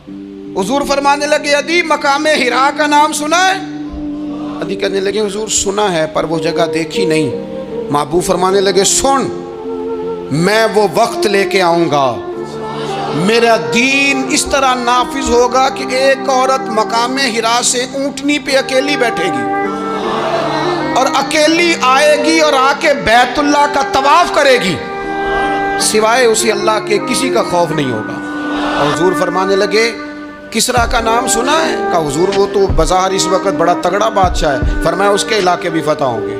हुजूर फरमाने लगे अदी मकाम हिरा का नाम सुना है? अदी कहने लगे हुजूर सुना है पर वो जगह देखी नहीं। महबूब फरमाने लगे सुन, मैं वो वक्त लेके आऊंगा, मेरा दीन इस तरह नाफिज होगा कि एक औरत मकाम हिरा से ऊंटनी पे अकेली बैठेगी और अकेली आएगी और आके बैतुल्लाह का तवाफ करेगी, सिवाय उसी अल्लाह के किसी का खौफ नहीं होगा। और हुजूर फरमाने लगे किसरा का नाम सुना है? कहा हुजूर वो तो बाजार इस वक्त बड़ा तगड़ा बादशाह है। फरमाया उसके इलाके भी फतह होंगे,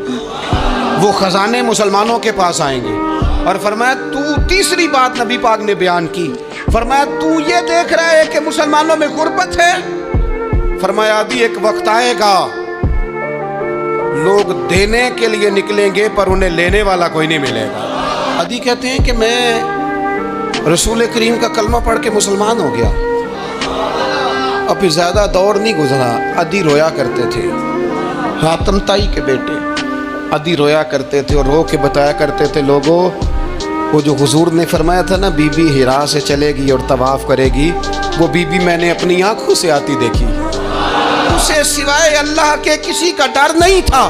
वो खजाने मुसलमानों के पास आएंगे। और फरमाया तू तीसरी बात नबी पाक ने बयान की, फरमाया तू ये देख रहा है कि मुसलमानों में गुर्बत है? फरमाया अभी एक वक्त आएगा लोग देने के लिए निकलेंगे पर उन्हें लेने वाला कोई नहीं मिलेगा। अदी कहते हैं कि मैं रसूल करीम का कलमा पढ़ के मुसलमान हो गया। अब ज़्यादा दौर नहीं गुजरा, अदी रोया करते थे, हातम ताई के बेटे अदी रोया करते थे और रो के बताया करते थे लोगों वो जो हुजूर ने फरमाया था ना बीबी हिरा से चलेगी और तवाफ करेगी, वो बीबी मैंने अपनी आंखों से आती देखी, उसे सिवाय अल्लाह के किसी का डर नहीं था।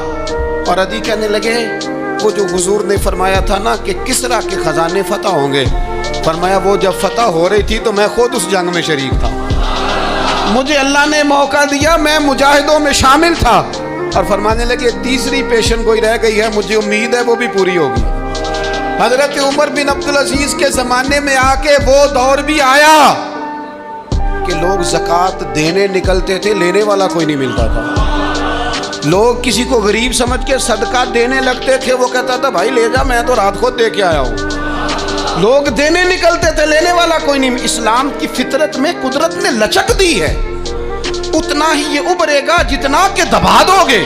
और अदी कहने लगे वो जो हुजूर ने फरमाया था ना कि किसरा के खजाने फतह होंगे, फरमाया वो जब फतह हो रही थी तो मैं खुद उस जंग में शरीक था, मुझे अल्लाह ने मौका दिया, मैं मुजाहिदों में शामिल था। और फरमाने लगे तीसरी पेशन गोई रह गई है, मुझे उम्मीद है वो भी पूरी होगी। हजरत उमर बिन अब्दुल अजीज के ज़माने में आके वो दौर भी आया कि लोग ज़कात देने निकलते थे, लेने वाला कोई नहीं मिलता था। लोग किसी को गरीब समझ के सदका देने लगते थे, वो कहता था भाई ले जा, मैं तो रात खुद दे के आया हूँ। लोग देने निकलते थे, लेने वाला कोई नहीं। इस्लाम की फितरत में कुदरत ने लचक दी है, उतना ही ये उभरेगा जितना के दबा दोगे।